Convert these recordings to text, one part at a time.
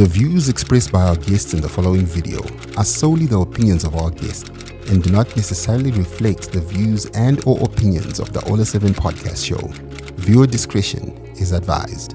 The views expressed by our guests in the following video are solely the opinions of our guests and do not necessarily reflect the views and or opinions of the Ola 7 podcast show. Viewer discretion is advised.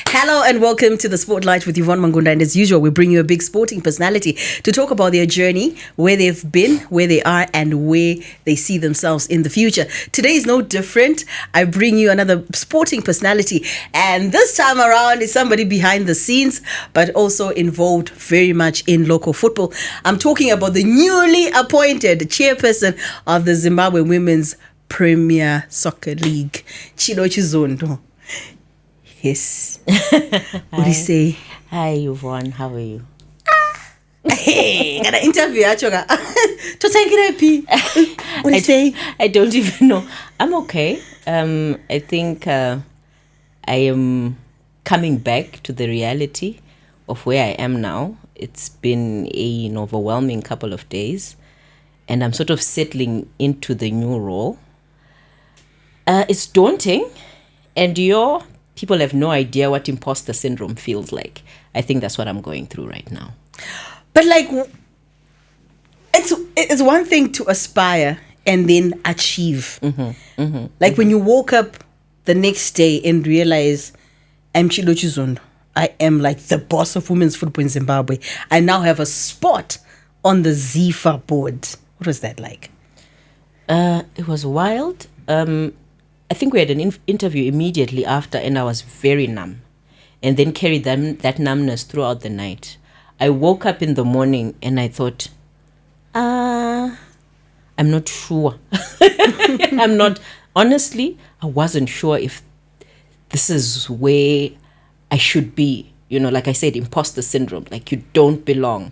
Hello and welcome to the Sportlight with Yvonne, Mangunda, and as usual we bring you a big sporting personality to talk about their journey, where they've been, where they are and where they see themselves in the future. Today is no different. I bring you another sporting personality, and this time around is somebody behind the scenes but also involved very much in local football. I'm talking about the newly appointed chairperson of the Zimbabwe Women's Premier Soccer League, Chido Chizondo. Yes. What do you say? Hi, Yvonne. How are you? Hey, got an interview. What do you say? I don't even know. I'm okay. I think I am coming back to the reality of where I am now. It's been an overwhelming couple of days, and I'm sort of settling into the new role. It's daunting, and people have no idea what imposter syndrome feels like. I think that's what I'm going through right now. But it's one thing to aspire and then achieve. When you woke up the next day and realize, I'm Chido Chizondo. I am like the boss of women's football in Zimbabwe. I now have a spot on the ZIFA board. What was that like? It was wild. I think we had an interview immediately after, and I was very numb, and then carried that numbness throughout the night. I woke up in the morning and I thought, I'm not sure. Honestly, I wasn't sure if this is where I should be. Like I said, imposter syndrome, like you don't belong.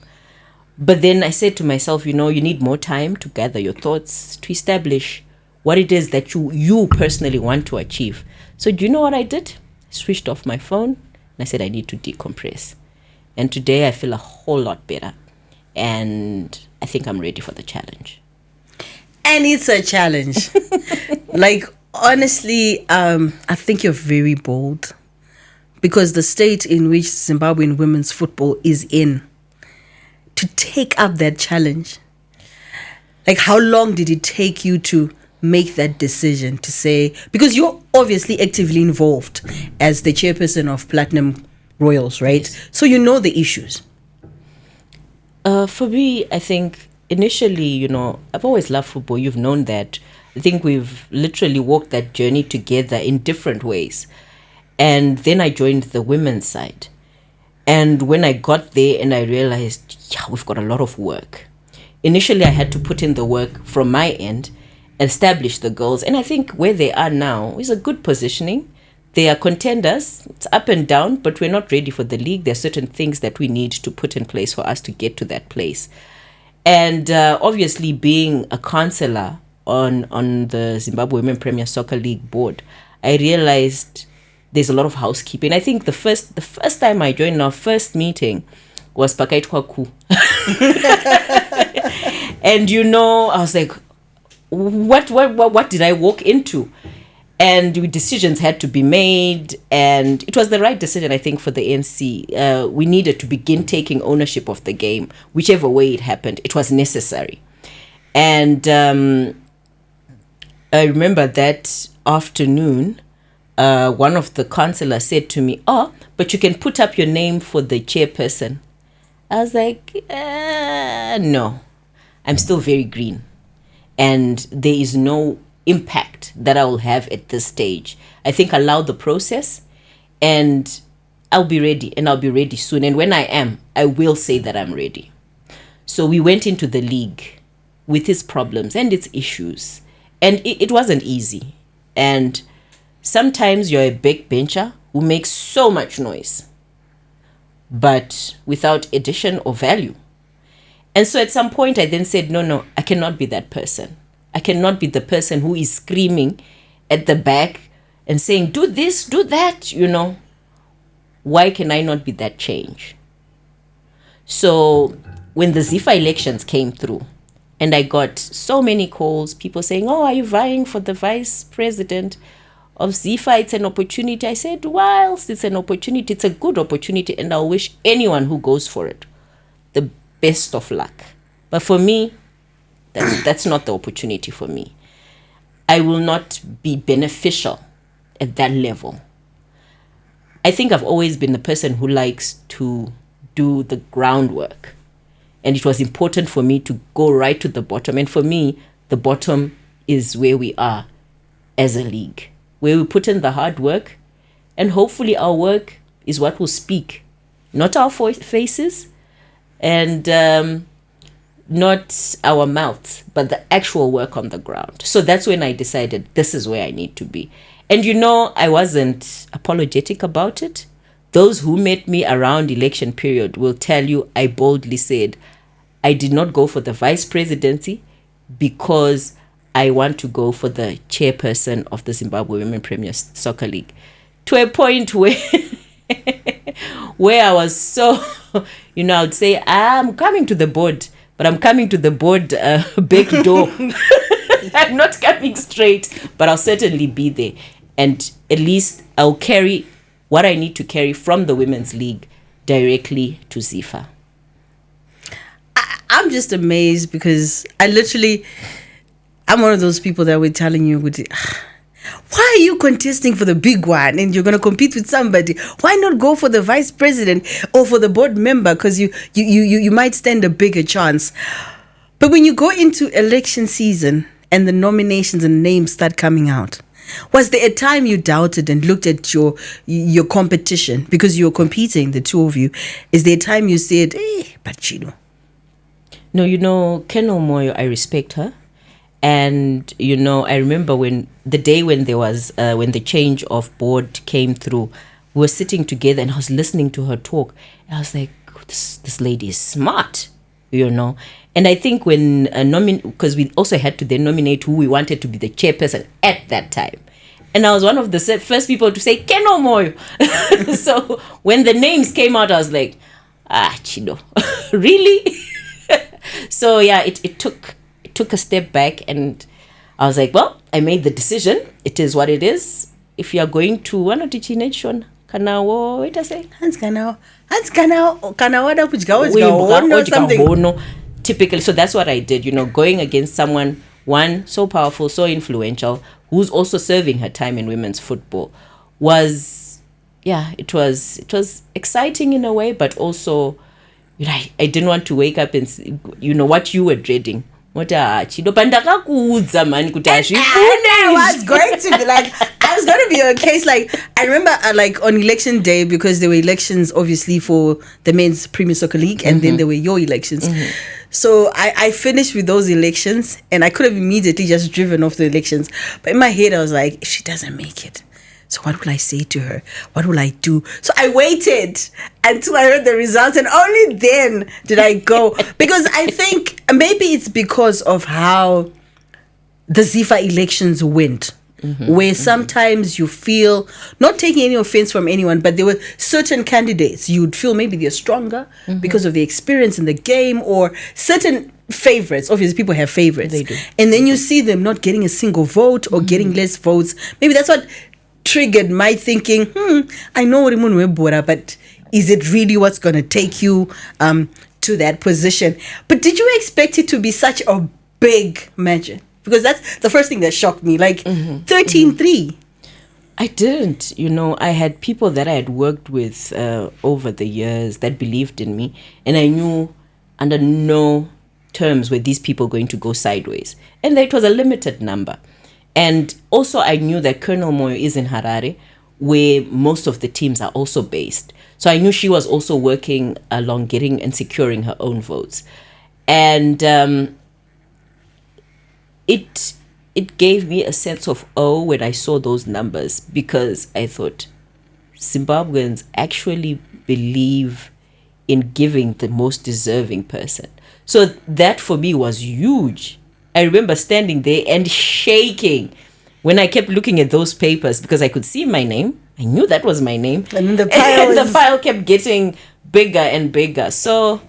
But then I said to myself, you need more time to gather your thoughts, to establish what it is that you personally want to achieve. So do you know what I did? I switched off my phone and I said I need to decompress. And today I feel a whole lot better. And I think I'm ready for the challenge. And it's a challenge. Honestly, I think you're very bold. Because the state in which Zimbabwean women's football is in, to take up that challenge, how long did it take you to make that decision to say, because you're obviously actively involved as the chairperson of Platinum Royals, right? Yes. So you know the issues. For me, I think initially, I've always loved football. You've known that. I think we've literally walked that journey together in different ways. And then I joined the women's side. And when I got there and I realized, we've got a lot of work. Initially, I had to put in the work from my end, establish the goals, and I think where they are now is a good positioning. They are contenders. It's up and down, but we're not ready for the league. There are certain things that we need to put in place for us to get to that place. And obviously, being a counselor on the Zimbabwe Women Premier Soccer League board, I realized there's a lot of housekeeping. I think the first time I joined, our first meeting was Pakaitwa Ku. And I was like, what did I walk into? And decisions had to be made, and it was the right decision, I think, for the ANC. We needed to begin taking ownership of the game, whichever way it happened. It was necessary. And I remember that afternoon, one of the councillors said to me, but you can put up your name for the chairperson. I was like, no, I'm still very green. And there is no impact that I will have at this stage. I think allow the process, and I'll be ready, and I'll be ready soon. And when I am, I will say that I'm ready. So we went into the league with its problems and its issues. And it wasn't easy. And sometimes you're a backbencher who makes so much noise, but without addition or value. And so at some point I then said, no, I cannot be that person. I cannot be the person who is screaming at the back and saying, do this, do that, why can I not be that change? So when the ZIFA elections came through, and I got so many calls, people saying, oh, are you vying for the vice president of ZIFA? It's an opportunity. I said, whilst it's an opportunity, it's a good opportunity, and I'll wish anyone who goes for it the best of luck. But for me, that's not the opportunity for me. I will not be beneficial at that level. I think I've always been the person who likes to do the groundwork. And it was important for me to go right to the bottom. And for me, the bottom is where we are as a league, where we put in the hard work. And hopefully our work is what will speak, not our faces and not our mouths, but the actual work on the ground. So that's when I decided this is where I need to be. And I wasn't apologetic about it. Those who met me around election period will tell you I boldly said, I did not go for the vice presidency because I want to go for the chairperson of the Zimbabwe Women Premier Soccer League. To a point where I was so, I'd say, I'm coming to the board, but I'm coming to the board back door. I'm not coming straight, but I'll certainly be there. And at least I'll carry what I need to carry from the Women's League directly to ZIFA. I'm just amazed because I'm one of those people that were telling you, why are you contesting for the big one and you're going to compete with somebody? Why not go for the vice president or for the board member? Because you might stand a bigger chance. But when you go into election season and the nominations and names start coming out, was there a time you doubted and looked at your competition because you're competing, the two of you? Is there a time you said, but Chido? No, Colonel Moyo, I respect her. And, I remember when there was, when the change of board came through, we were sitting together and I was listening to her talk. And I was like, this lady is smart, And I think when, because we also had to then nominate who we wanted to be the chairperson at that time. And I was one of the first people to say, Colonel Moyo. So when the names came out, I was like, Chido, really? So yeah, it took a step back and I was like, well, I made the decision. It is what it is. If you are going to one of the nation, kanawo, what I say? Hans kanawo, something. Typically, so that's what I did. Going against someone, one so powerful, so influential, who's also serving her time in women's football, it was exciting in a way, but also. I didn't want to wake up and see, what you were dreading. What I was going to be a case I remember on election day, because there were elections obviously for the men's Premier Soccer League and then there were your elections. So I finished with those elections and I could have immediately just driven off the elections. But in my head I was like, if she doesn't make it, so what will I say to her? What will I do? So I waited until I heard the results and only then did I go. Because I think maybe it's because of how the ZIFA elections went. Where sometimes you feel, not taking any offense from anyone, but there were certain candidates you'd feel maybe they're stronger because of the experience in the game, or certain favorites. Obviously people have favorites. They do. And then you see them not getting a single vote or getting less votes. Maybe that's what triggered my thinking, I know what but is it really what's going to take you to that position? But did you expect it to be such a big match? Because that's the first thing that shocked me, 13-3. I didn't. I had people that I had worked with over the years that believed in me, and I knew under no terms were these people going to go sideways. And it was a limited number. And also I knew that Colonel Moyo is in Harare, where most of the teams are also based. So I knew she was also working along getting and securing her own votes. And it gave me a sense of awe when I saw those numbers, because I thought Zimbabweans actually believe in giving the most deserving person. So that for me was huge. I remember standing there and shaking when I kept looking at those papers, because I could see my name I knew that was my name. And then the pile the pile kept getting bigger and bigger. So,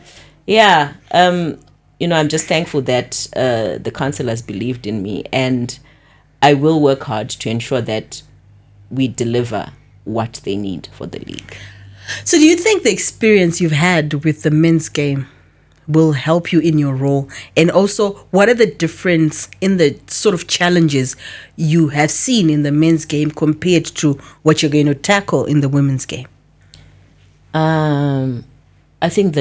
yeah, I'm just thankful that the councillors believed in me, and I will work hard to ensure that we deliver what they need for the league. So do you think the experience you've had with the men's game will help you in your role? And also, what are the difference in the sort of challenges you have seen in the men's game compared to what you're going to tackle in the women's game? I think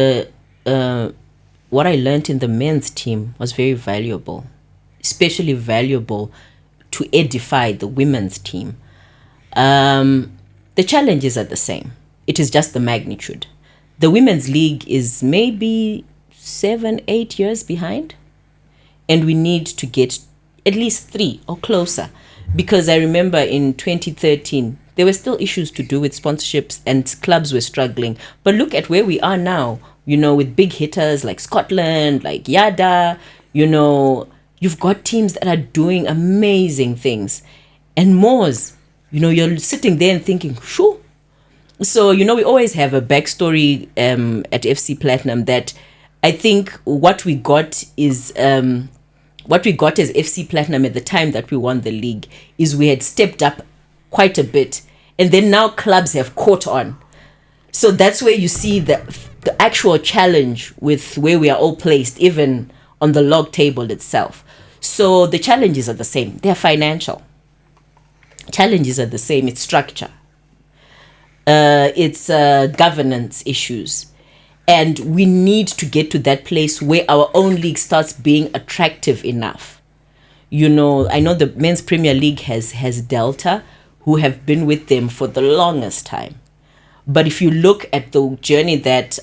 what I learned in the men's team was very valuable, especially valuable to edify the women's team. The challenges are the same. It is just the magnitude. The women's league is maybe 7-8 years behind, and we need to get at least 3 or closer, because I remember in 2013 there were still issues to do with sponsorships and clubs were struggling. But look at where we are now, with big hitters like Scotland, like Yada. You've got teams that are doing amazing things, and Moors, you're sitting there and thinking, sure. So, we always have a backstory at FC Platinum that I think what we got as FC Platinum at the time that we won the league is we had stepped up quite a bit, and then now clubs have caught on. So that's where you see the actual challenge with where we are all placed, even on the log table itself. So the challenges are the same. They're financial. Challenges are the same. It's structure. It's governance issues. And we need to get to that place where our own league starts being attractive enough. I know the Men's Premier League has Delta, who have been with them for the longest time. But if you look at the journey that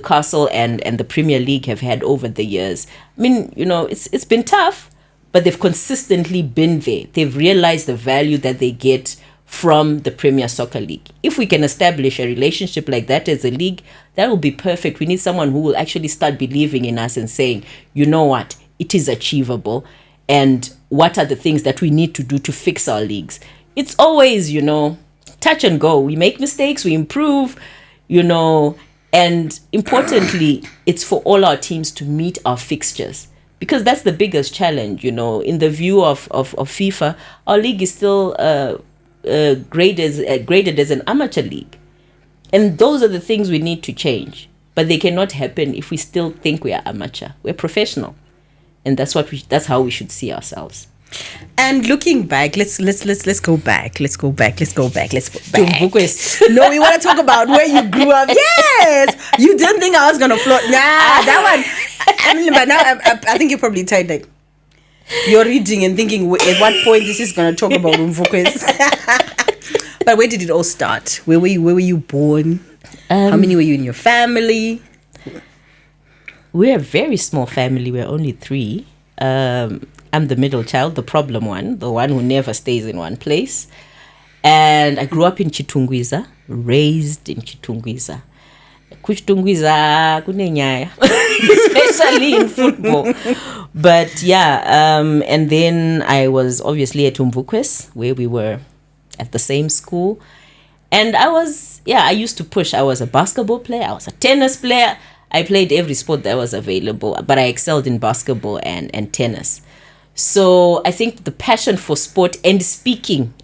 Castle and the Premier League have had over the years, it's been tough, but they've consistently been there. They've realized the value that they get from the Premier Soccer League. If we can establish a relationship like that as a league, that will be perfect. We need someone who will actually start believing in us and saying, you know what, it is achievable, and what are the things that we need to do to fix our leagues. It's always, touch and go. We make mistakes, we improve, and importantly, it's for all our teams to meet our fixtures, because that's the biggest challenge. In the view of FIFA, our league is still graded as an amateur league, and those are the things we need to change. But they cannot happen if we still think we are amateur. We're professional, and that's how we should see ourselves. And looking back, let's go back. Let's go back. To No, we want to talk about where you grew up. Yes, you didn't think I was gonna float. Nah, that one. But now I think you're probably tired. Like, you're reading and thinking, at what point this is gonna talk about Umvukwes. But where did it all start? Where were you born? How many were you in your family? We're a very small family. We're only 3. I'm the middle child, the problem one, the one who never stays in one place. And I grew up in Chitungwiza, raised in Chitungwiza. Kuchitungwiza kunenyaya, especially in football. But yeah, and then I was obviously at Umvukwes, where we were at the same school. And I used to push. I was a basketball player, I was a tennis player. I played every sport that was available, but I excelled in basketball and tennis. So I think the passion for sport and speaking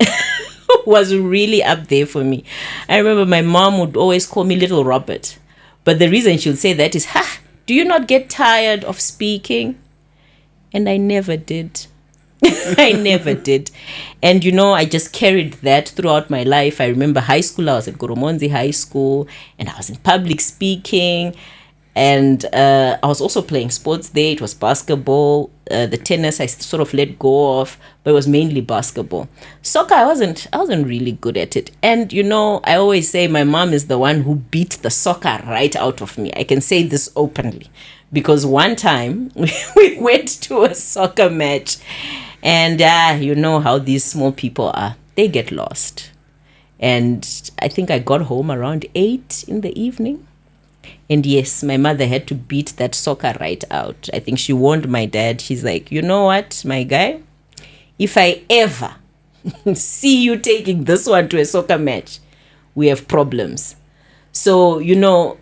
was really up there for me. I remember my mom would always call me Little Robert. But the reason she would say that is, do you not get tired of speaking? And I never did. I never did. And, I just carried that throughout my life. I remember high school, I was at Goromonzi High School, and I was in public speaking. And I was also playing sports there. It was basketball. The tennis I sort of let go of, but it was mainly basketball. Soccer, I wasn't really good at it. And I always say my mom is the one who beat the soccer right out of me. I can say this openly, because one time we went to a soccer match, and you know how these small people are. They get lost. And I think I got home around 8 in the evening. And yes, my mother had to beat that soccer right out. I think she warned my dad. She's like, you know what, my guy? If I ever see you taking this one to a soccer match, we have problems. So,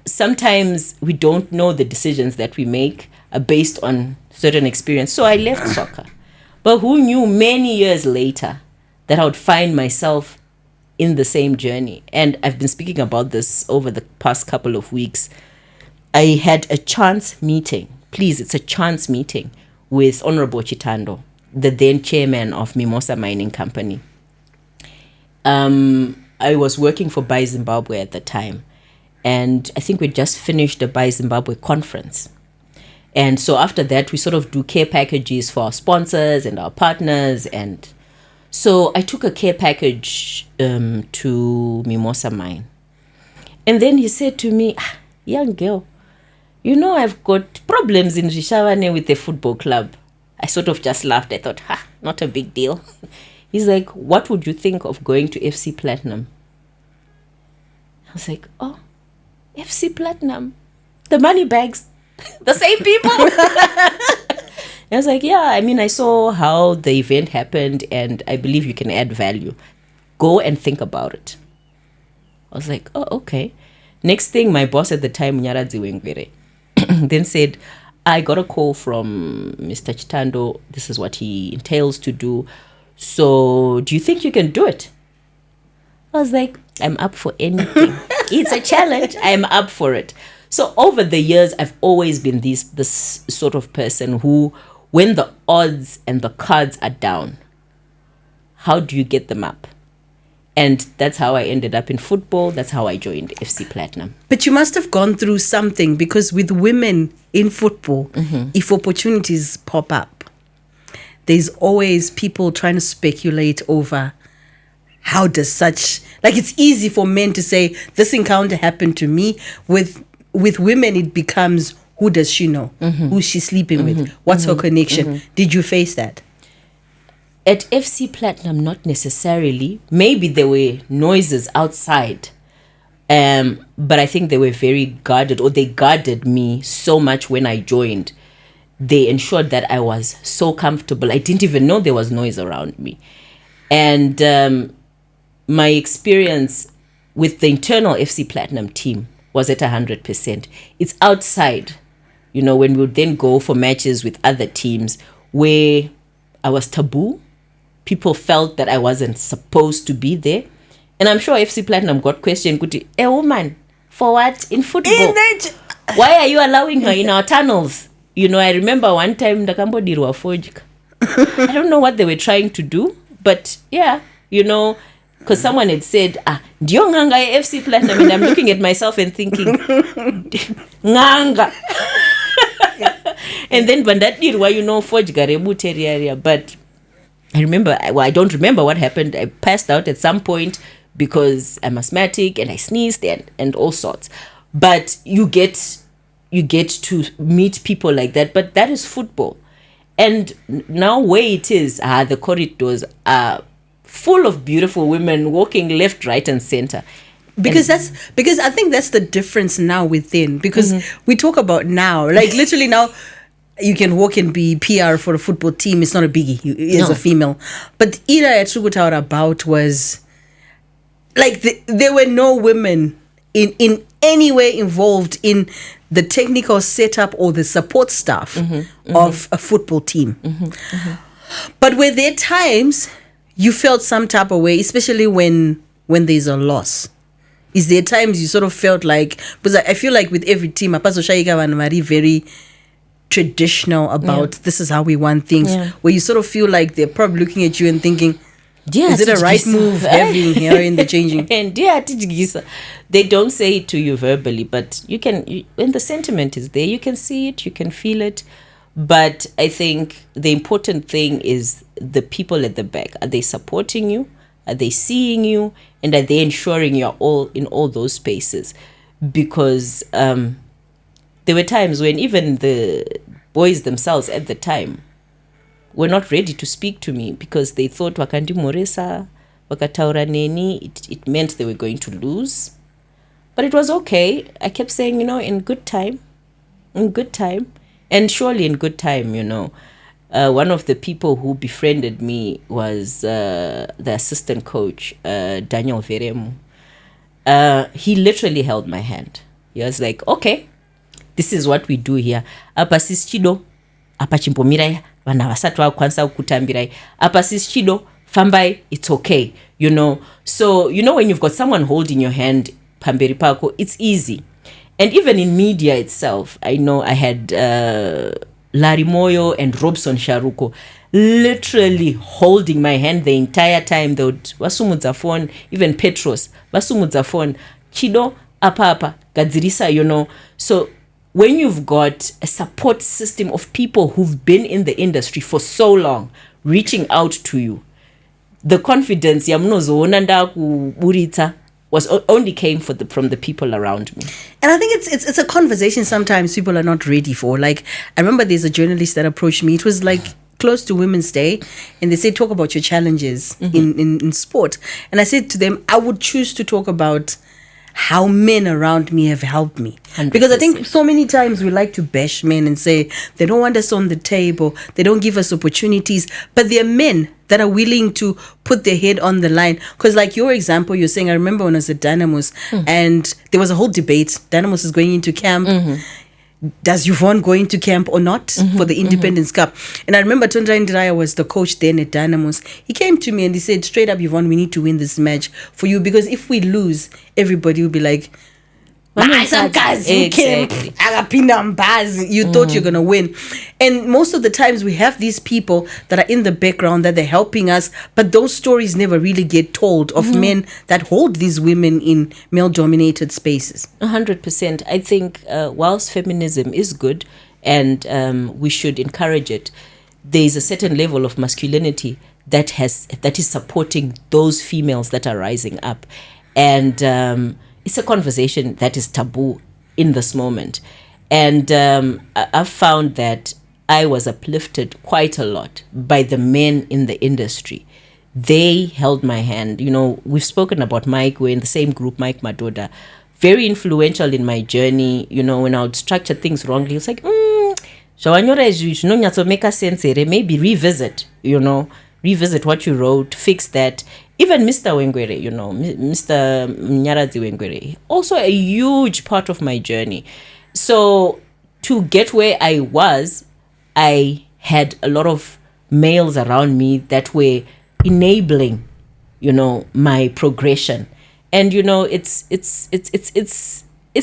sometimes we don't know the decisions that we make are based on certain experience. So I left soccer. But who knew many years later that I would find myself in the same journey? And I've been speaking about this over the past couple of weeks. I had a chance meeting. Please, it's a chance meeting with Honorable Chitando, the then chairman of Mimosa Mining Company. I was working for Buy Zimbabwe at the time. And I think we just finished the Buy Zimbabwe conference. And so after that, we sort of do care packages for our sponsors and our partners. And so I took a care package to Mimosa Mine. And then he said to me, young girl, I've got problems in Rishavane with the football club. I sort of just laughed. I thought, not a big deal. He's like, what would you think of going to FC Platinum? I was like, oh, FC Platinum, the money bags, the same people. I was like, yeah, I saw how the event happened and I believe you can add value. Go and think about it. I was like, oh, okay. Next thing, my boss at the time, Nyaradzi Wengwere, then said, I got a call from Mr. Chitando. This is what he entails to do. So do you think you can do it? I was like, I'm up for anything. It's a challenge. I'm up for it. So over the years, I've always been this sort of person who, when the odds and the cards are down, how do you get them up? And that's how I ended up in football. That's how I joined FC Platinum. But you must have gone through something, because with women in football, if opportunities pop up, there's always people trying to speculate over how does such, like, it's easy for men to say, this encounter happened to me. With women, it becomes, who does she know? Who's she sleeping with? What's her connection? Did you face that? At FC Platinum, not necessarily. Maybe there were noises outside. But I think they were very guarded, or they guarded me so much when I joined. They ensured that I was so comfortable. I didn't even know there was noise around me. And my experience with the internal FC Platinum team was at 100%. It's outside, when we would then go for matches with other teams where I was taboo. People felt that I wasn't supposed to be there. And I'm sure FC Platinum got questioned, a woman, for what? In football? Why are you allowing her in our tunnels? I remember one time, I don't know what they were trying to do, but yeah, because someone had said, Ndionganga FC Platinum, and I'm looking at myself and thinking, Nganga. And then Bandatirwa, Forge Garebu Terriaria. But I don't remember what happened. I passed out at some point because I'm asthmatic and I sneezed and all sorts. But you get to meet people like that. But that is football. And now where it is, the corridors are full of beautiful women walking left, right, and center. Because I think that's the difference now within. Because we talk about now, like literally now, you can walk and be PR for a football team. It's not a biggie as a female. But Ira Atsugutaura about was like there were no women in any way involved in the technical setup or the support staff of a football team. But were there times you felt some type of way, especially when there's a loss? Is there times you sort of felt like, because I feel like with every team, Apaso Shaika and Marie very traditional about this is how we want things, where you sort of feel like they're probably looking at you and thinking, is it a right move having here in the changing? And they don't say it to you verbally, but when the sentiment is there, you can see it, you can feel it. But I think the important thing is the people at the back. Are they supporting you? Are they seeing you? And are they ensuring you're all in all those spaces? Because there were times when even the boys themselves at the time were not ready to speak to me because they thought wakandi moresa, wakataura neni, it meant they were going to lose. But it was okay. I kept saying, in good time. And surely in good time, One of the people who befriended me was the assistant coach, Daniel Veremu. He literally held my hand. He was like, okay, this is what we do here. Apa sis Chido, apa chimpomirai, vana vasatu vakwanisa kukutambirai. Apa sis Chido, fambai, it's okay. So, when you've got someone holding your hand, pamberi pako, it's easy. And even in media itself, I know I had Larry Moyo and Robson Sharuko literally holding my hand the entire time. They would wasumudza phone, even Petros wasumudza phone, Chido apa gadzirisa, So when you've got a support system of people who've been in the industry for so long reaching out to you, the confidence yamunozoona ndakuburitsa only came from the people around me. And I think it's a conversation sometimes people are not ready for. Like, I remember there's a journalist that approached me. It was like close to Women's Day, and they said, talk about your challenges in sport. And I said to them, I would choose to talk about how men around me have helped me. 100%. Because I think so many times we like to bash men and say they don't want us on the table, they don't give us opportunities, but there are men that are willing to put their head on the line. Because like your example, you're saying, I remember when I was at Dynamos and there was a whole debate. Dynamos is going into camp. Does Yvonne go into camp or not for the Independence Cup? And I remember Tondra Ndiraya was the coach then at Dynamos. He came to me and he said, straight up, Yvonne, we need to win this match for you, because if we lose, everybody will be like, some guys you came, you thought you're gonna win. And most of the times we have these people that are in the background that they're helping us, but those stories never really get told of men that hold these women in male-dominated spaces. 100%. I think whilst feminism is good and we should encourage it, there is a certain level of masculinity that is supporting those females that are rising up, and it's a conversation that is taboo in this moment. And I've found that I was uplifted quite a lot by the men in the industry. They held my hand. We've spoken about Mike. We're in the same group, Mike Madoda. Very influential in my journey. When I would structure things wrongly, it's like, make a sense. Maybe revisit what you wrote, fix that. Even Mr. Wengwere, Mr. Mnyaradzi Wengwere, also a huge part of my journey. So to get where I was, I had a lot of males around me that were enabling, my progression. And it's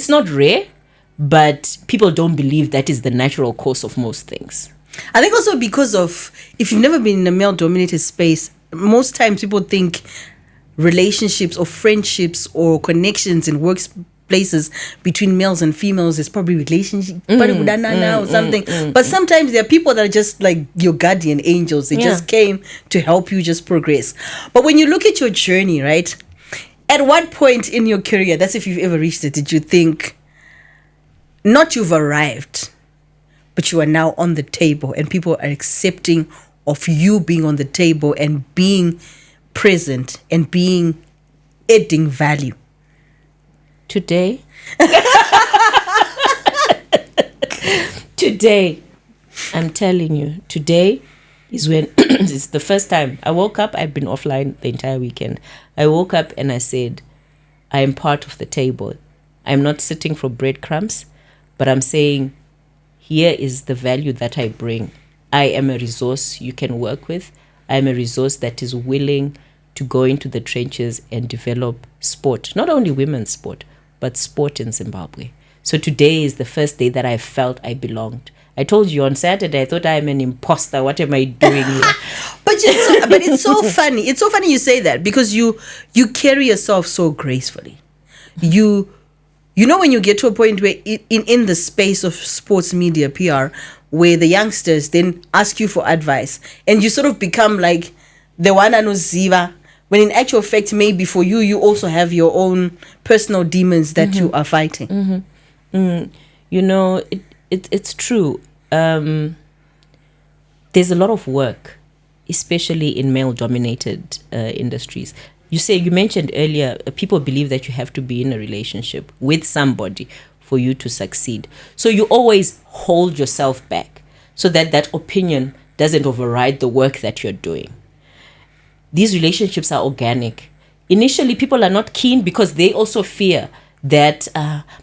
not rare, but people don't believe that is the natural course of most things. I think also because of, if you've never been in a male-dominated space, most times people think relationships or friendships or connections in workplaces between males and females is probably relationship or something. But sometimes there are people that are just like your guardian angels. They just came to help you just progress. But when you look at your journey, right, at what point in your career, that's if you've ever reached it, did you think, not you've arrived, but you are now on the table and people are accepting of you being on the table and being present and being adding value? Today, I'm telling you, today is when it's the first time I woke up. I've been offline the entire weekend. I woke up and I said, I am part of the table. I'm not sitting for breadcrumbs, but I'm saying, here is the value that I bring. I am a resource you can work with. I am a resource that is willing to go into the trenches and develop sport, not only women's sport, but sport in Zimbabwe. So today is the first day that I felt I belonged. I told you on Saturday, I thought I'm an imposter. What am I doing here? But it's so funny. It's so funny you say that, because you carry yourself so gracefully. You when you get to a point where in the space of sports media, PR, where the youngsters then ask you for advice and you sort of become like the one anoziva, when in actual fact, maybe for you also have your own personal demons that you are fighting. It's true. There's a lot of work, especially in male-dominated industries. You mentioned earlier, people believe that you have to be in a relationship with somebody for you to succeed. So you always hold yourself back so that opinion doesn't override the work that you're doing. These relationships are organic. Initially, people are not keen because they also fear that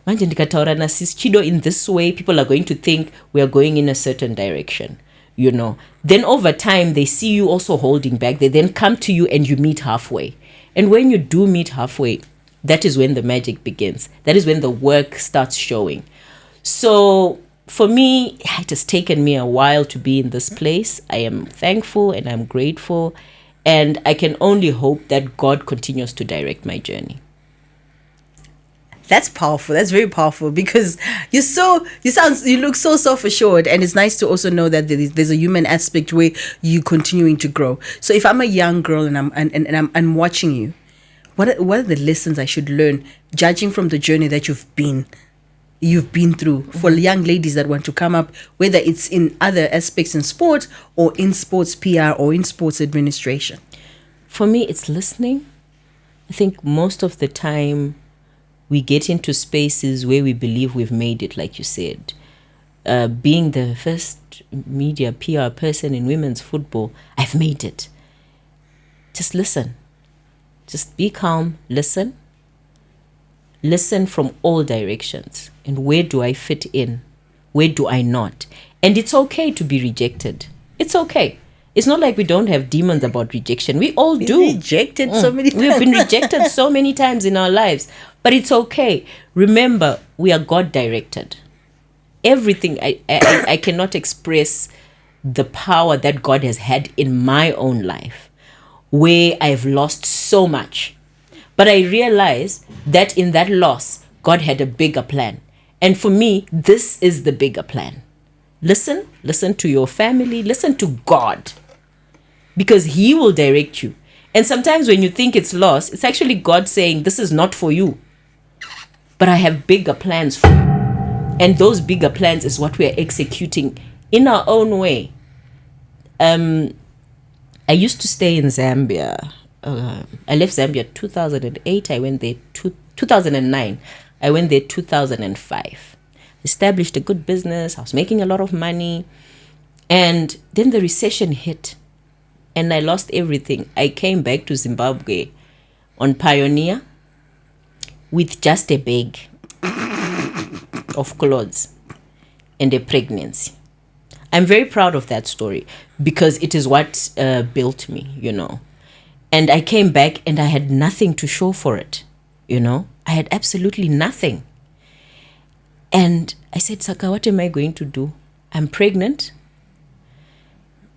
manje ndikataura na sis Chido in this way, people are going to think we are going in a certain direction, you know. Then over time, they see you also holding back. They then come to you and you meet halfway. And when you do meet halfway, that is when the magic begins. That is when the work starts showing. So for me, it has taken me a while to be in this place. I am thankful and I'm grateful. And I can only hope that God continues to direct my journey. That's powerful. That's very powerful, because you look so self-assured, and it's nice to also know that there's a human aspect where you continuing to grow. So if I'm a young girl and I'm watching you, what are the lessons I should learn, judging from the journey that you've been through, for young ladies that want to come up, whether it's in other aspects in sport or in sports PR or in sports administration? For me, it's listening. I think most of the time we get into spaces where we believe we've made it, like you said. Being the first media PR person in women's football, I've made it. Just listen. Just be calm, listen. Listen from all directions. And where do I fit in? Where do I not? And it's okay to be rejected. It's okay. It's not like we don't have demons about rejection. We all do. Rejected so many times. We've been rejected so many times in our lives. But it's okay. Remember, we are God-directed. Everything, I cannot express the power that God has had in my own life, where I've lost so much. But I realize that in that loss, God had a bigger plan. And for me, this is the bigger plan. Listen to your family, listen to God, because He will direct you. And sometimes when you think it's lost, it's actually God saying, this is not for you, but I have bigger plans for you. And those bigger plans is what we are executing in our own way. I used to stay in Zambia. I left Zambia 2008. I went there 2009. I went there 2005. Established a good business. I was making a lot of money. And then the recession hit. And I lost everything. I came back to Zimbabwe on Pioneer with just a bag of clothes and a pregnancy. I'm very proud of that story because it is what built me, you know. And I came back and I had nothing to show for it, you know. I had absolutely nothing. And I said, Saka, what am I going to do? I'm pregnant.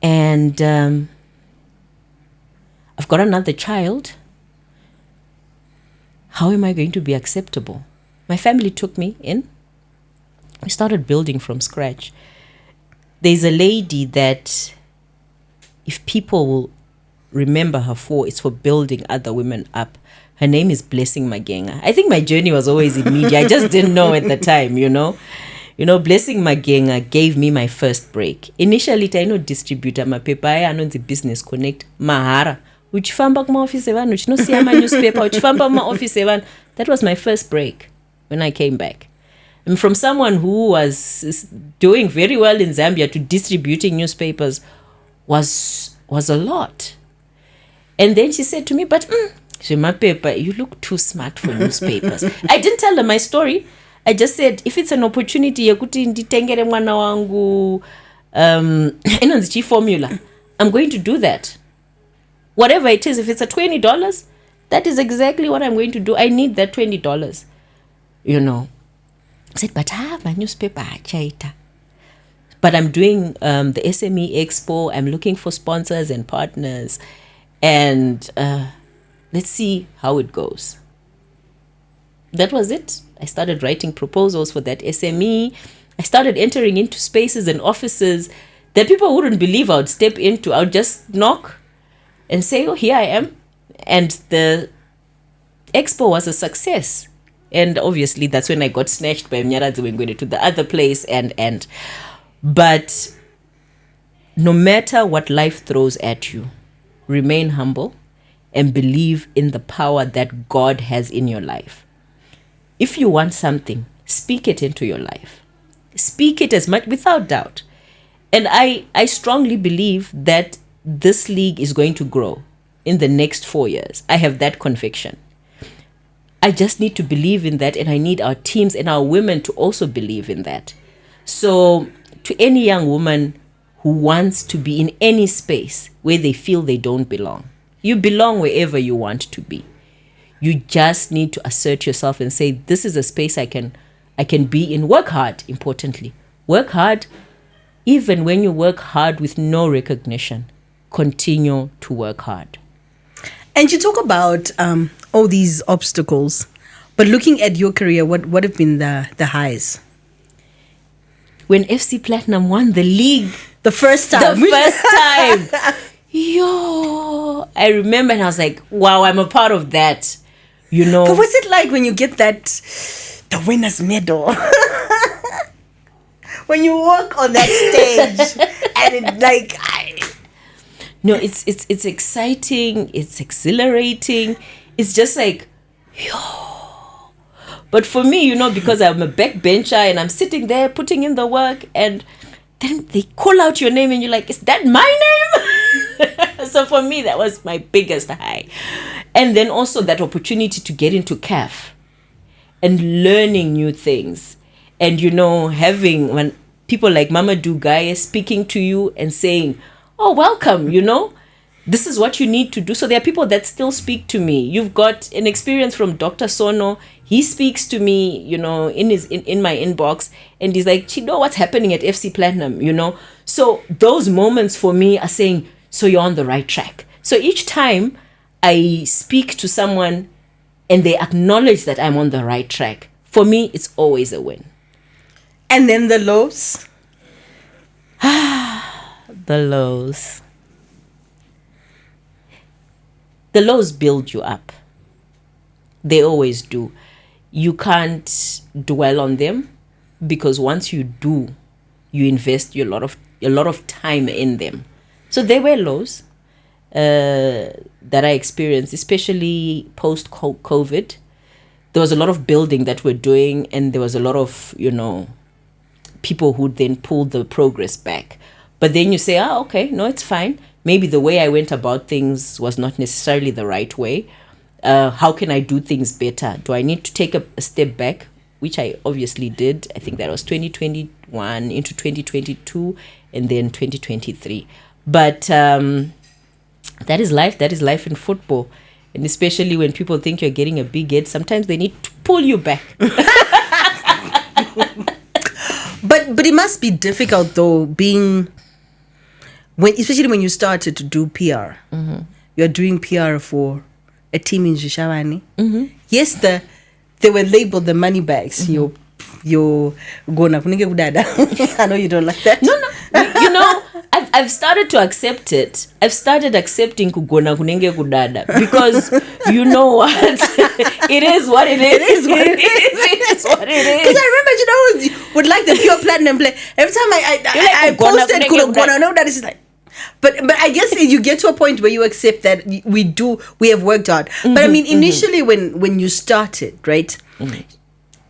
And I've got another child. How am I going to be acceptable? My family took me in. We started building from scratch. There's a lady that, if people will remember her for, it's for building other women up. Her name is Blessing Magenga. I think my journey was always in media. I just didn't know at the time, you know. You know, Blessing Magenga gave me my first break. Initially, I know distributor mapepa I know the Business Connect mahara. Uchifamba kuma office evan, uchinosiya ma newspaper, uchifamba ma office evan. That was my first break when I came back. And from someone who was doing very well in Zambia to distributing newspapers was a lot. And then she said to me, but Mapepa, you look too smart for newspapers. I didn't tell her my story. I just said, if it's an opportunity, yekuti nditengere mwana wangu inonzichi formula, I'm going to do that. Whatever it is, if it's a $20, that is exactly what I'm going to do. I need that $20, you know. I said, but I have a newspaper, chaita. But I'm doing the SME Expo. I'm looking for sponsors and partners. And let's see how it goes. That was it. I started writing proposals for that SME. I started entering into spaces and offices that people wouldn't believe I would step into. I would just knock and say, oh, here I am. And the expo was a success. And obviously, that's when I got snatched by Mnyaradzi Wengwede to the other place. But no matter what life throws at you, remain humble and believe in the power that God has in your life. If you want something, speak it into your life. Speak it as much, without doubt. And I strongly believe that this league is going to grow in the next 4 years. I have that conviction. I just need to believe in that, and I need our teams and our women to also believe in that. So to any young woman who wants to be in any space where they feel they don't belong, you belong wherever you want to be. You just need to assert yourself and say, this is a space I can be in. Work hard, importantly. Work hard. Even when you work hard with no recognition, continue to work hard. And you talk about all these obstacles, but looking at your career, what have been the highs? When FC Platinum won the league, The first time. Yo, I remember, and I was like, wow, I'm a part of that, you know. But what's it like when you get the winner's medal? When you walk on that stage and it No, it's exciting, it's exhilarating. It's just like, yo. But for me, you know, because I'm a backbencher and I'm sitting there putting in the work, and then they call out your name and you're like, is that my name? So for me, that was my biggest high. And then also that opportunity to get into CAF and learning new things. And, you know, having when people like Mamadou Gaye speaking to you and saying, oh, welcome, you know, this is what you need to do. So there are people that still speak to me. You've got an experience from Dr. Sono. He speaks to me, you know, in my inbox, and he's like, Chido, what's happening at FC Platinum, you know? So those moments for me are saying, so you're on the right track. So each time I speak to someone and they acknowledge that I'm on the right track, for me, it's always a win. And then the lows? The lows. The lows build you up. They always do. You can't dwell on them, because once you do, you invest a lot of time in them. So there were lows that I experienced, especially post-COVID. There was a lot of building that we're doing, and there was a lot of, you know, people who then pulled the progress back. But then you say, okay, no, it's fine. Maybe the way I went about things was not necessarily the right way. How can I do things better? Do I need to take a step back? Which I obviously did. I think that was 2021 into 2022 and then 2023. But that is life. That is life in football. And especially when people think you're getting a big head, sometimes they need to pull you back. But it must be difficult, though, especially when you started to do PR. Mm-hmm. You're doing PR for a team in Zhishavani. Mm-hmm. Yes, they were labeled the money bags. Mm-hmm. Your gona kunenge kudada. I know you don't like that. No. You know, I've started to accept it. I've started accepting kugona kunenge kudada, because you know what? It is what it is. It is what it is. Because I remember, you know, would like the pure platinum play. Every time I posted kugona, no, that is like. But I guess you get to a point where you accept that we have worked hard. Mm-hmm, but I mean, initially when you started, right? Mm-hmm.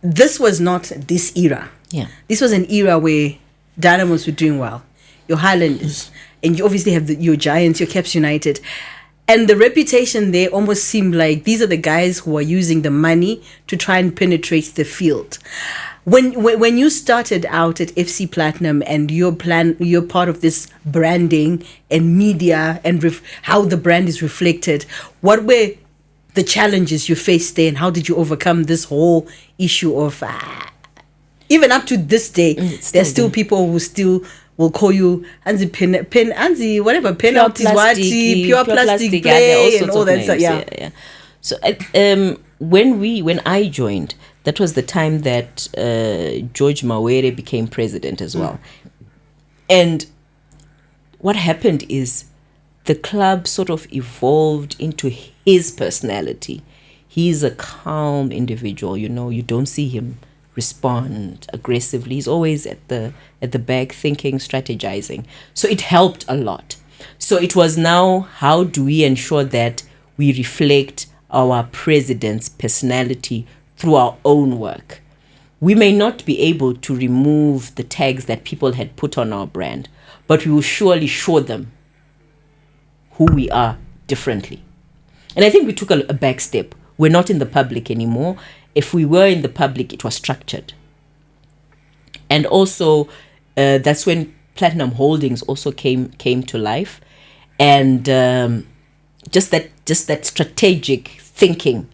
This was not this era. Yeah. This was an era where Dynamos were doing well. Your Highlanders. And you obviously have your Giants, your Caps United. And the reputation there almost seemed like these are the guys who are using the money to try and penetrate the field. When you started out at FC Platinum and you're part of this branding and media and how the brand is reflected, what were the challenges you faced there, and how did you overcome this whole issue of even up to this day, there's still people who still will call you Anzi Anzi whatever, penalties, pure plastic play, and all that stuff. Yeah. So when I joined, that was the time that George Mawere became president as well. And what happened is the club sort of evolved into his personality. He's a calm individual, you know, you don't see him respond aggressively. He's always at the back thinking, strategizing. So it helped a lot. So it was now, how do we ensure that we reflect our president's personality through our own work? we may not be able to remove the tags that people had put on our brand, but we will surely show them who we are differently. And I think we took a back step. We're not in the public anymore. If we were in the public, it was structured. And also, that's when Platinum Holdings also came to life. And just that strategic thinking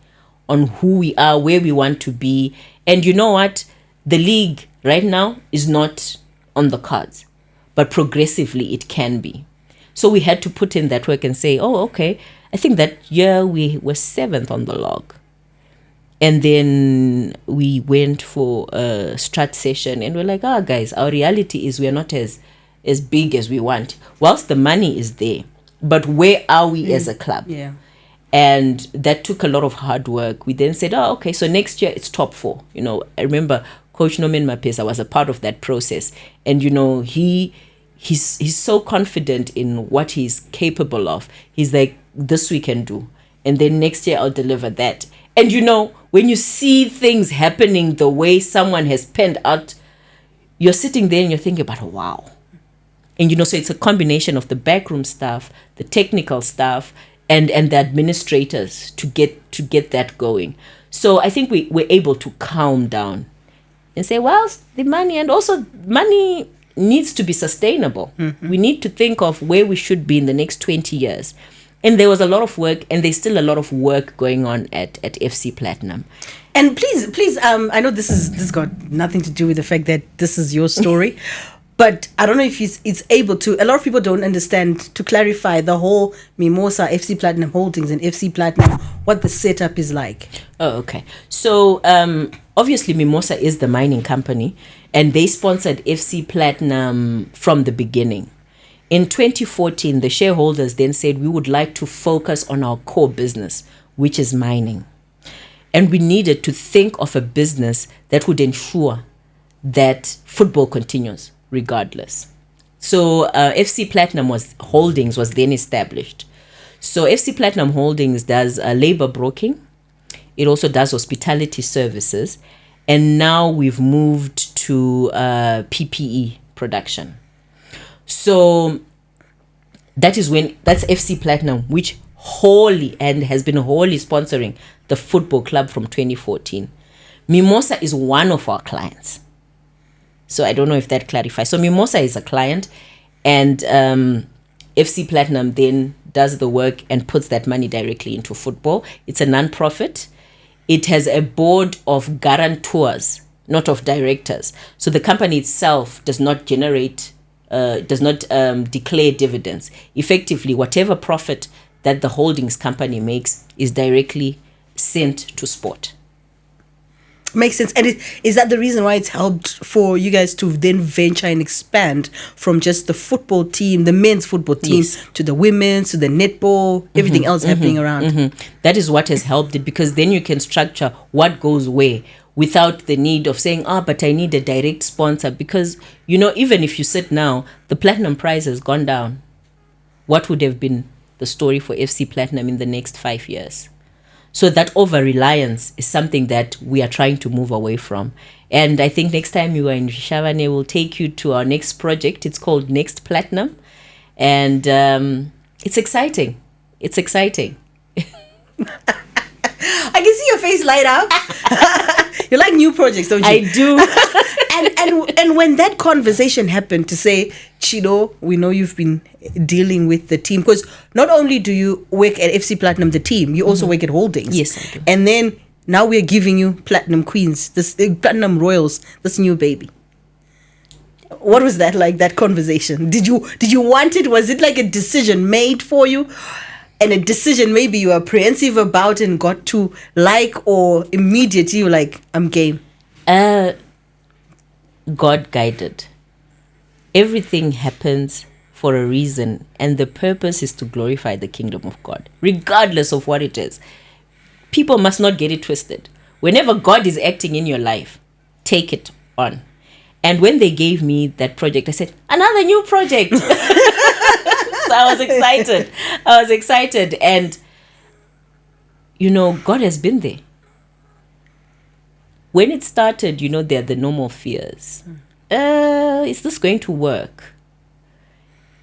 on who we are, where we want to be. And you know what? The league right now is not on the cards, but progressively it can be. So we had to put in that work and say, oh, okay, I think that year we were 7th on the log. And then we went for a strat session and we're like, guys, our reality is we're not as big as we want. Whilst the money is there, but where are we as a club? Yeah. And that took a lot of hard work. We then said, okay, so next year it's top 4. I remember Coach Norman Mapesa was a part of that process. And, he's so confident in what he's capable of. He's like, this we can do. And then next year I'll deliver that. And, when you see things happening the way someone has penned out, you're sitting there and you're thinking about, wow. And, so it's a combination of the backroom staff, the technical staff, and the administrators to get that going. So I think we're able to calm down and say, well, the money, and also money needs to be sustainable. Mm-hmm. We need to think of where we should be in the next 20 years. And there was a lot of work, and there's still a lot of work going on at FC Platinum. And please, I know this got nothing to do with the fact that this is your story, but I don't know if it's able to. A lot of people don't understand, to clarify the whole Mimosa, FC Platinum Holdings, and FC Platinum, what the setup is like. Oh, okay. So obviously Mimosa is the mining company, and they sponsored FC Platinum from the beginning. In 2014, the shareholders then said we would like to focus on our core business, which is mining. And we needed to think of a business that would ensure that football continues regardless. So FC Platinum Holdings was then established. So FC Platinum Holdings does labor broking. It also does hospitality services. And now we've moved to PPE production. So that's FC Platinum, which has been wholly sponsoring the football club from 2014. Mimosa is one of our clients. So I don't know if that clarifies. So Mimosa is a client, and FC Platinum then does the work and puts that money directly into football. It's a non-profit. It has a board of guarantors, not of directors. So the company itself does not declare dividends. Effectively, whatever profit that the holdings company makes is directly sent to sport. Makes sense. And is that the reason why it's helped for you guys to then venture and expand from just the football team, the men's football team, yes, to the women's, to the netball, everything else happening around? Mm-hmm. That is what has helped it, because then you can structure what goes where without the need of saying, but I need a direct sponsor. Because, even if you sit now, the platinum prize has gone down. What would have been the story for FC Platinum in the next 5 years? So that over-reliance is something that we are trying to move away from. And I think next time you are in Shavane, we'll take you to our next project. It's called Next Platinum. And it's exciting. It's exciting. I can see your face light up. You like new projects, don't you? I do. and when that conversation happened to say, Chido, we know you've been dealing with the team, because not only do you work at FC Platinum, the team, you also work at Holdings. Yes, I do. And then now we're giving you Platinum Queens, this Platinum Royals, this new baby. What was that like, that conversation? Did you want it? Was it like a decision made for you? And a decision maybe you were apprehensive about and got to like, or immediately you're like, I'm game? God guided. Everything happens for a reason, and the purpose is to glorify the kingdom of God, regardless of what it is. People must not get it twisted. Whenever God is acting in your life, take it on. And when they gave me that project, I said, another new project. So I was excited. And, God has been there. when it started, there are the normal fears. Is this going to work?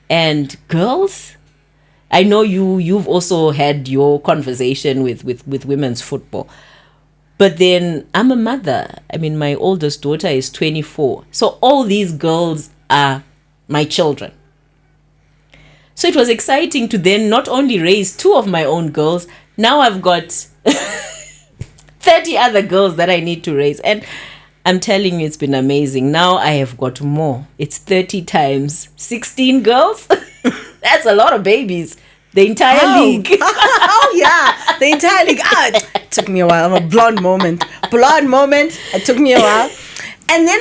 And girls, I know you've also had your conversation with women's football. But then I'm a mother. I mean, my oldest daughter is 24. So all these girls are my children. So it was exciting to then not only raise 2 of my own girls, now I've got 30 other girls that I need to raise. And I'm telling you, it's been amazing. Now I have got more. It's 30 times 16 girls. That's a lot of babies. The entire league. Oh, yeah. The entire league. It took me a while. I'm a blonde moment. It took me a while. And then,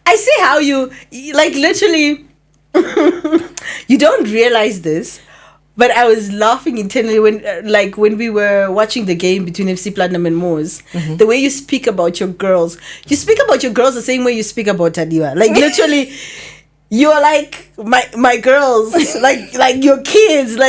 I see how you literally, you don't realize this, but I was laughing internally when we were watching the game between FC Platinum and Moors. Mm-hmm. The way you speak about your girls. You speak about your girls the same way you speak about Tadiwa. Literally, you're like my girls, like your kids, And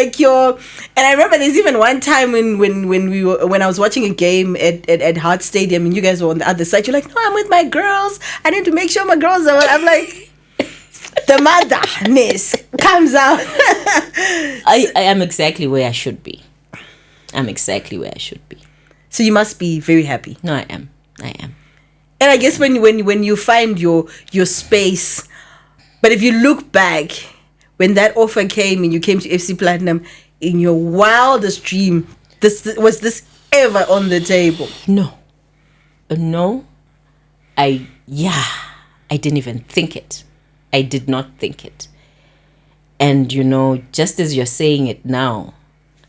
I remember there's even one time when I was watching a game at Hart Stadium and you guys were on the other side. You're like, no, I'm with my girls. I need to make sure my girls are. I'm like, the motherness comes out. I am exactly where I should be. So you must be very happy. No, I am. And I guess when you find your space, but if you look back, when that offer came and you came to FC Platinum, in your wildest dream, was this ever on the table? No. I didn't even think it. I did not think it. And, just as you're saying it now,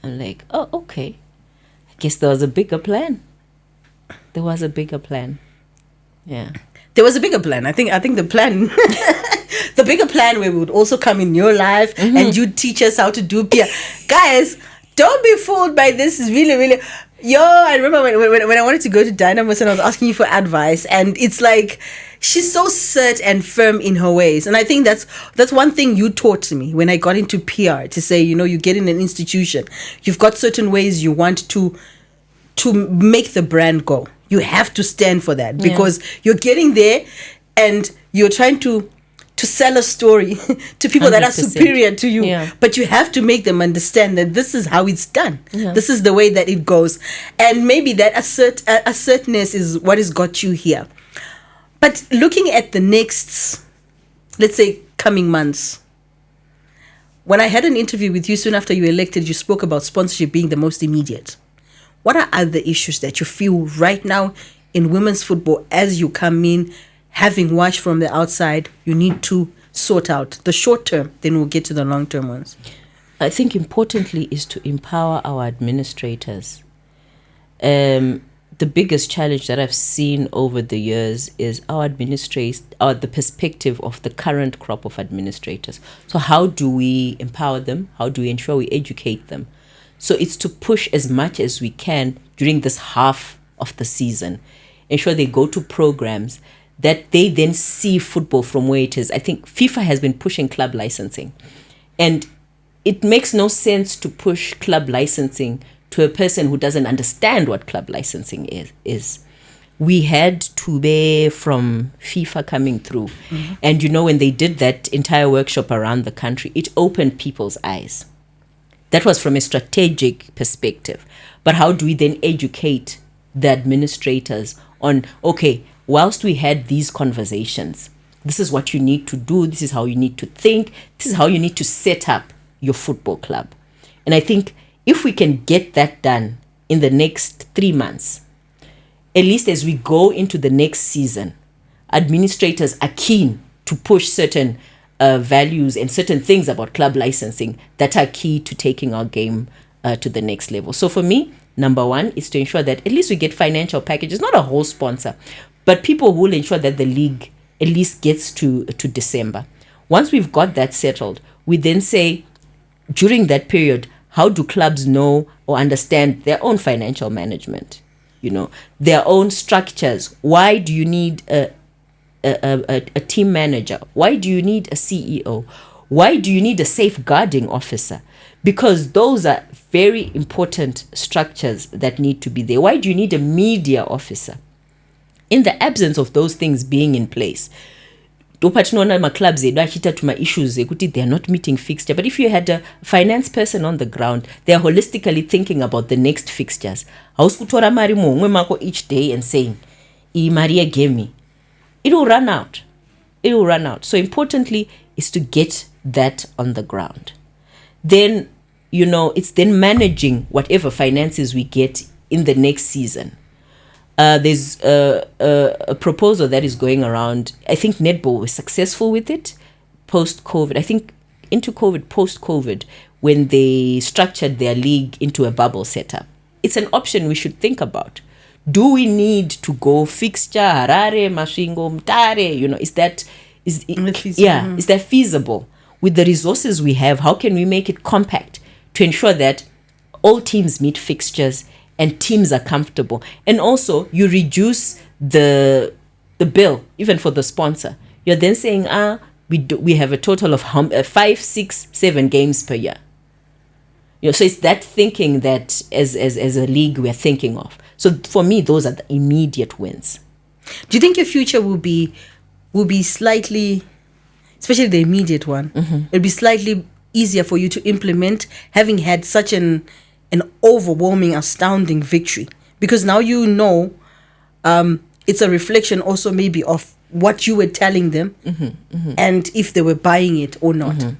I'm like, oh, okay. I guess there was a bigger plan. Yeah. There was a bigger plan. I think the plan, the bigger plan where we would also come in your life and you'd teach us how to do PR. Guys, don't be fooled by this. Is really, really... I remember when I wanted to go to Dynamos and I was asking you for advice, and it's like she's so set and firm in her ways. And I think that's one thing you taught me when I got into PR, to say, you get in an institution, you've got certain ways you want to make the brand go. You have to stand for that because you're getting there and you're trying to sell a story to people 100%. That are superior to you, but you have to make them understand that this is how it's done. This is the way that it goes, and maybe that assertiveness is what has got you here. But looking at the next, let's say, coming months, when I had an interview with you soon after you were elected, you spoke about sponsorship being the most immediate. What are other issues that you feel right now in women's football as you come in, having watched from the outside, you need to sort out the short term, then we'll get to the long term ones? I think importantly is to empower our administrators. The biggest challenge that I've seen over the years is the perspective of the current crop of administrators. So how do we empower them? How do we ensure we educate them? So it's to push as much as we can during this half of the season. Ensure they go to programs that they then see football from where it is. I think FIFA has been pushing club licensing. And it makes no sense to push club licensing to a person who doesn't understand what club licensing is. We had Tube from FIFA coming through. Mm-hmm. And when they did that entire workshop around the country, it opened people's eyes. That was from a strategic perspective. But how do we then educate the administrators on, okay, whilst we had these conversations, this is what you need to do, this is how you need to think, this is how you need to set up your football club. And I think if we can get that done in the next 3 months, at least as we go into the next season, administrators are keen to push certain values and certain things about club licensing that are key to taking our game to the next level. So for me, number one is to ensure that at least we get financial packages, not a whole sponsor, but people who will ensure that the league at least gets to December. Once we've got that settled, we then say, during that period, how do clubs know or understand their own financial management? Their own structures. Why do you need a team manager? Why do you need a CEO? Why do you need a safeguarding officer? Because those are very important structures that need to be there. Why do you need a media officer? In the absence of those things being in place, topatinoona maclubs edu achita tuma issues ekuti they are not meeting fixture. But if you had a finance person on the ground, they are holistically thinking about the next fixtures. Hausi kutora mari muhomwe mako each day and saying, "I mari yegame." It will run out. It will run out. So importantly is to get that on the ground. Then, it's then managing whatever finances we get in the next season. There's a proposal that is going around. I think Netball was successful with it post-COVID. I think post-COVID, when they structured their league into a bubble setup. It's an option we should think about. Do we need to go fixture, Harare, Masvingo, Mtare? Is that feasible? With the resources we have, how can we make it compact to ensure that all teams meet fixtures and teams are comfortable? And also, you reduce the bill, even for the sponsor. You're then saying, we have a total of 5, 6, 7 games per year. So it's that thinking that as a league we're thinking of. So for me, those are the immediate wins. Do you think your future will be slightly, especially the immediate one, it'll be slightly easier for you to implement, having had such an overwhelming, astounding victory? Because now it's a reflection also maybe of what you were telling them and if they were buying it or not.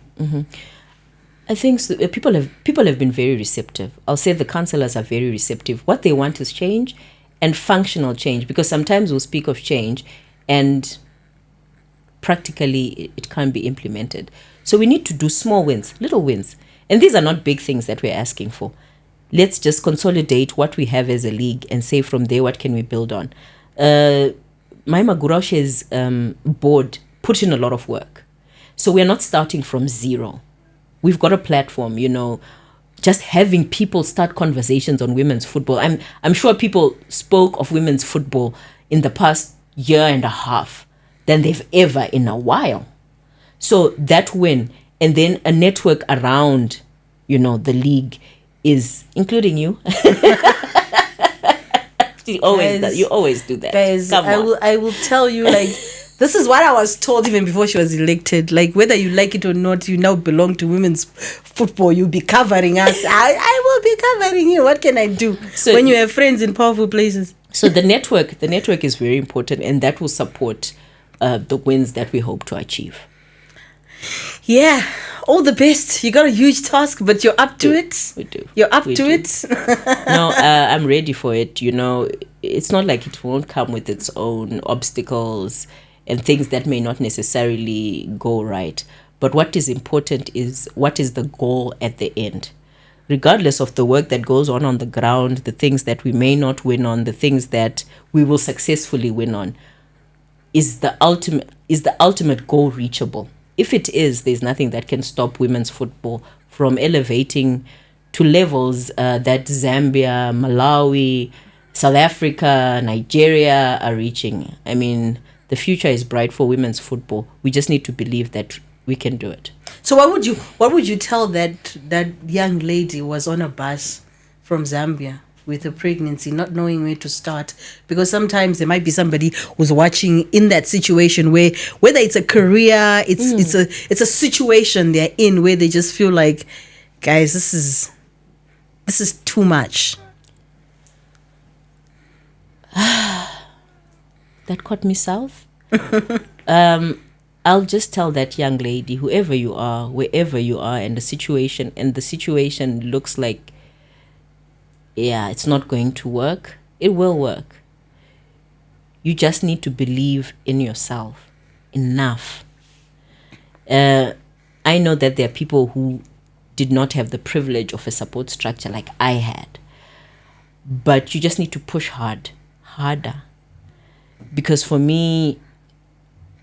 I think so. People have been very receptive. I'll say the councillors are very receptive. What they want is change and functional change, because sometimes we'll speak of change and practically it can't be implemented. So we need to do small wins, little wins. And these are not big things that we're asking for. Let's just consolidate what we have as a league and say from there, what can we build on? Maima Gurauche's board put in a lot of work. So we're not starting from zero. We've got a platform, just having people start conversations on women's football. I'm sure people spoke of women's football in the past year and a half than they've ever in a while. So that win, and then a network around, the league is, including you. You always do that. Guys, I will tell you, this is what I was told even before she was elected. Whether you like it or not, you now belong to women's football. You'll be covering us. I will be covering you. What can I do when you have friends in powerful places? So the network is very important, and that will support the wins that we hope to achieve. Yeah, all the best. You got a huge task, but you're up to it. We do. You're up to it. No, I'm ready for it. It's not like it won't come with its own obstacles and things that may not necessarily go right. But what is important is what is the goal at the end. Regardless of the work that goes on the ground, the things that we may not win on, the things that we will successfully win on, is the ultimate goal reachable? If it is, there's nothing that can stop women's football from elevating to levels that Zambia, Malawi, South Africa, Nigeria are reaching. I mean, the future is bright for women's football. We just need to believe that we can do it. So what would you tell that young lady who was on a bus from Zambia with a pregnancy, not knowing where to start? Because sometimes there might be somebody who's watching in that situation where, whether it's a career, it's a situation they're in where they just feel like, guys, this is too much. That caught me south. I'll just tell that young lady, whoever you are, wherever you are, and the situation looks like, it's not going to work. It will work. You just need to believe in yourself enough. I know that there are people who did not have the privilege of a support structure like I had. But you just need to push harder. Because for me,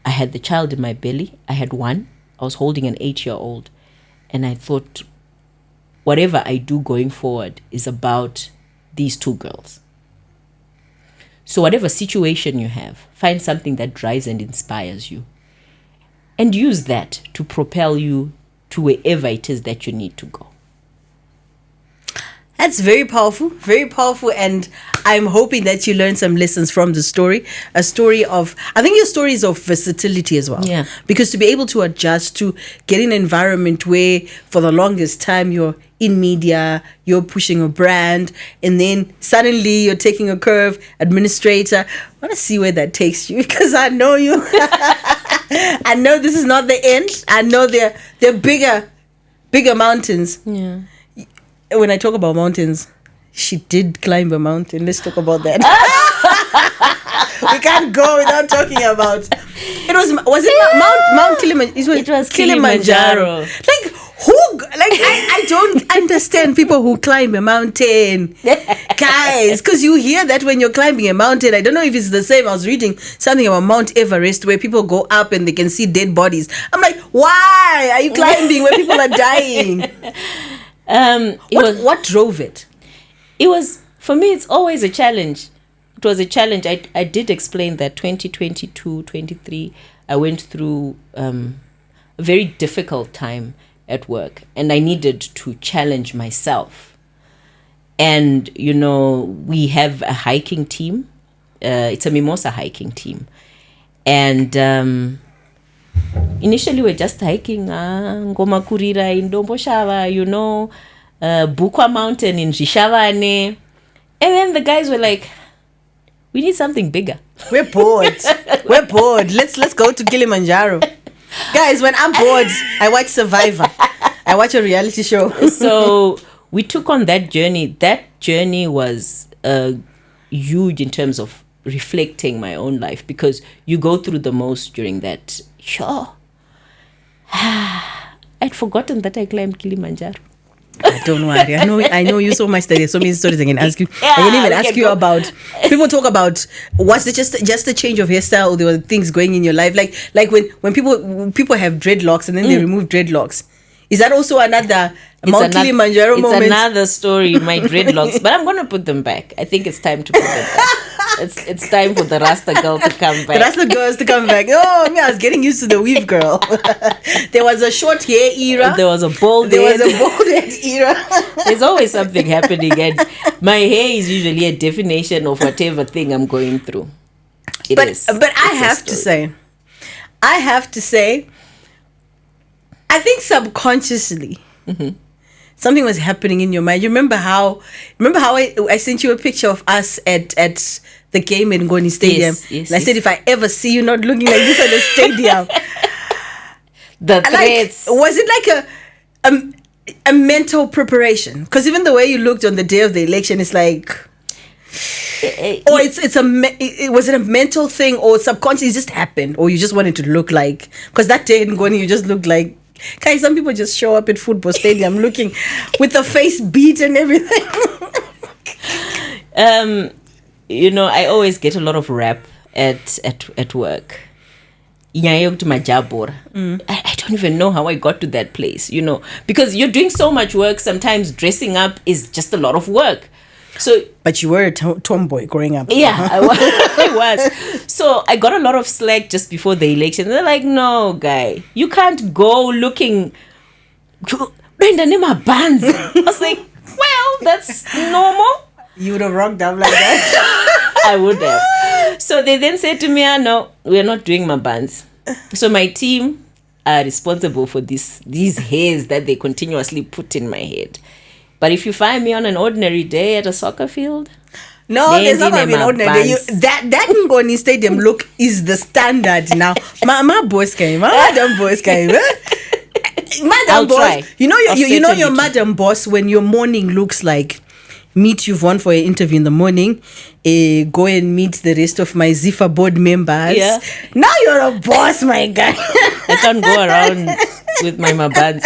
I had the child in my belly. I had one. I was holding an 8-year-old. And I thought, whatever I do going forward is about these 2 girls. So whatever situation you have, find something that drives and inspires you. And use that to propel you to wherever it is that you need to go. That's very powerful, and I'm hoping that you learn some lessons from the story. A story of, I think your story is of versatility as well. Yeah. Because to be able to adjust to get in an environment where for the longest time you're in media, you're pushing a brand, and then suddenly you're taking a curve, administrator. I want to see where that takes you, because I know you. I know this is not the end. I know they're bigger mountains. Yeah. When I talk about mountains, she did climb a mountain. Let's talk about that. We can't go without talking about. Was it Mount Kilimanjaro? It was Kilimanjaro. Like who? Like I don't understand people who climb a mountain, guys. Because you hear that when you're climbing a mountain. I don't know if it's the same. I was reading something about Mount Everest where people go up and they can see dead bodies. I'm like, why are you climbing where people are dying? What drove it? It was, for me, it's always a challenge. It was a challenge. I did explain that 2022, 23, I went through a very difficult time at work, and I needed to challenge myself. And, we have a hiking team. It's a mimosa hiking team. And initially we're just hiking Ngomakurira in Domboshava, Bukwa Mountain in Rishavane. And then the guys were like, we need something bigger. We're bored. Let's go to Kilimanjaro. Guys, when I'm bored, I watch Survivor. I watch a reality show. So we took on that journey. That journey was huge in terms of reflecting my own life, because you go through the most during that. Sure. I'd forgotten that I climbed Kilimanjaro. Don't worry. I know you so much that there's so many stories I can ask you. I can even ask you about. People talk about, was it just a change of hairstyle, or there were things going in your life, like when people have dreadlocks and then they remove dreadlocks. Is that also another Mount Kilimanjaro moment? It's another story, my dreadlocks. But I'm going to put them back. I think it's time to put them back. It's time for the Rasta girl to come back. The Rasta girls to come back. Oh, I was getting used to the weave girl. There was a short hair era. There was a bald head era. There's always something happening, and my hair is usually a definition of whatever thing I'm going through. But I have to say, I think subconsciously, something was happening in your mind. You remember how I sent you a picture of us at the game in Ngoni Stadium? Yes, and I said, if I ever see you not looking like this at the stadium. The threats. Was it like a mental preparation? Because even the way you looked on the day of the election is like... Or was it a mental thing, or subconscious? It just happened, or you just wanted to look like... Because that day in Ngoni, you just looked like... Guys, some people just show up at football stadium looking with the face beat and everything. I always get a lot of rap at work. I don't even know how I got to that place, because you're doing so much work. Sometimes dressing up is just a lot of work. So, but you were a tomboy growing up. Yeah, I was. So I got a lot of slack just before the election. They're like, no, guy, you can't go looking... I was like, well, that's normal. You would have rocked up like that. I would have. So they then said to me, no, we're not doing my bands. So my team are responsible for these hairs that they continuously put in my head. But if you find me on an ordinary day at a soccer field... No, there's not going to be an ordinary day. That Ngoni Stadium look is the standard now. My boys came. My madam boys came. Madam boss. Try. You know your madam boss when your morning looks like... Meet Yvonne for an interview in the morning. Go and meet the rest of my Zifa board members. Yeah. Now you're a boss, my guy. I can't go around with my mabands.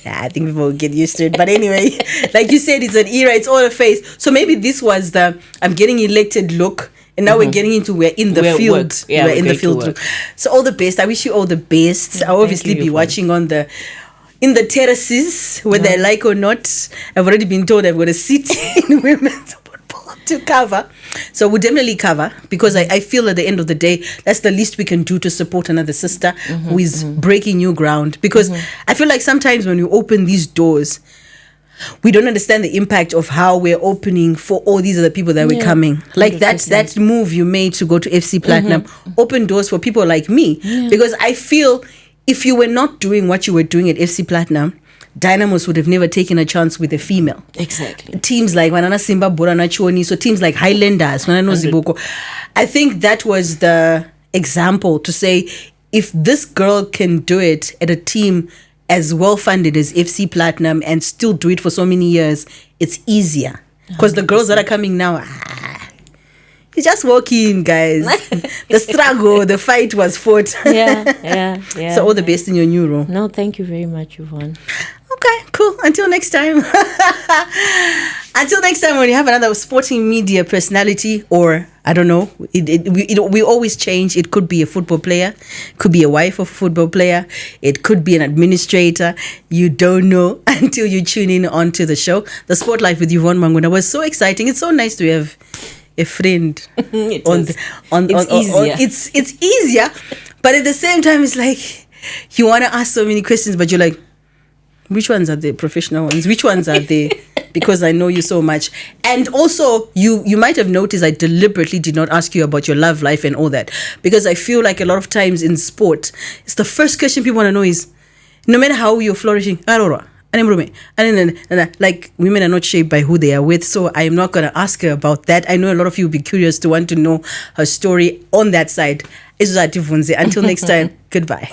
Yeah, I think people will get used to it. But anyway, like you said, it's an era. It's all a phase. So maybe this was the I'm getting elected look. And now we're getting into we're in the field. Yeah, we're in the field look. So all the best. I wish you all the best. I'll obviously be watching on in the terraces, whether I like or not. I've already been told I've got a seat in women's football to cover. So we'll definitely cover, because I feel at the end of the day, that's the least we can do to support another sister who is breaking new ground. Because I feel like sometimes when you open these doors, we don't understand the impact of how we're opening for all these other people that were coming. Like 100%. that move you made to go to FC Platinum opened doors for people like me. Because I feel if you were not doing what you were doing at FC Platinum, Dynamos would have never taken a chance with a female. Exactly. Teams like Manana Simba, Borana Choni, so teams like Highlanders, Manano Ziboko. I think that was the example to say, if this girl can do it at a team as well funded as FC Platinum and still do it for so many years, it's easier. Because the girls that are coming now, you just walk in, guys. The struggle, the fight was fought. Yeah. So all the best in your new role. No, thank you very much, Yvonne. Okay, cool. Until next time. Until next time, when you have another sporting media personality, or I don't know, we always change. It could be a football player, could be a wife of a football player, it could be an administrator. You don't know until you tune in onto the show. The Spotlight with Yvonne Mangunda was so exciting. It's so nice to have a friend. It's easier. It's easier, but at the same time, it's like you want to ask so many questions, but you're like, which ones are the professional ones? Which ones are the because I know you so much. And also, you might have noticed I deliberately did not ask you about your love life and all that, because I feel like a lot of times in sport, it's the first question people want to know is, no matter how you're flourishing, like women are not shaped by who they are with, so I am not going to ask her about that. I know a lot of you will be curious to want to know her story on that side. Until next time, goodbye.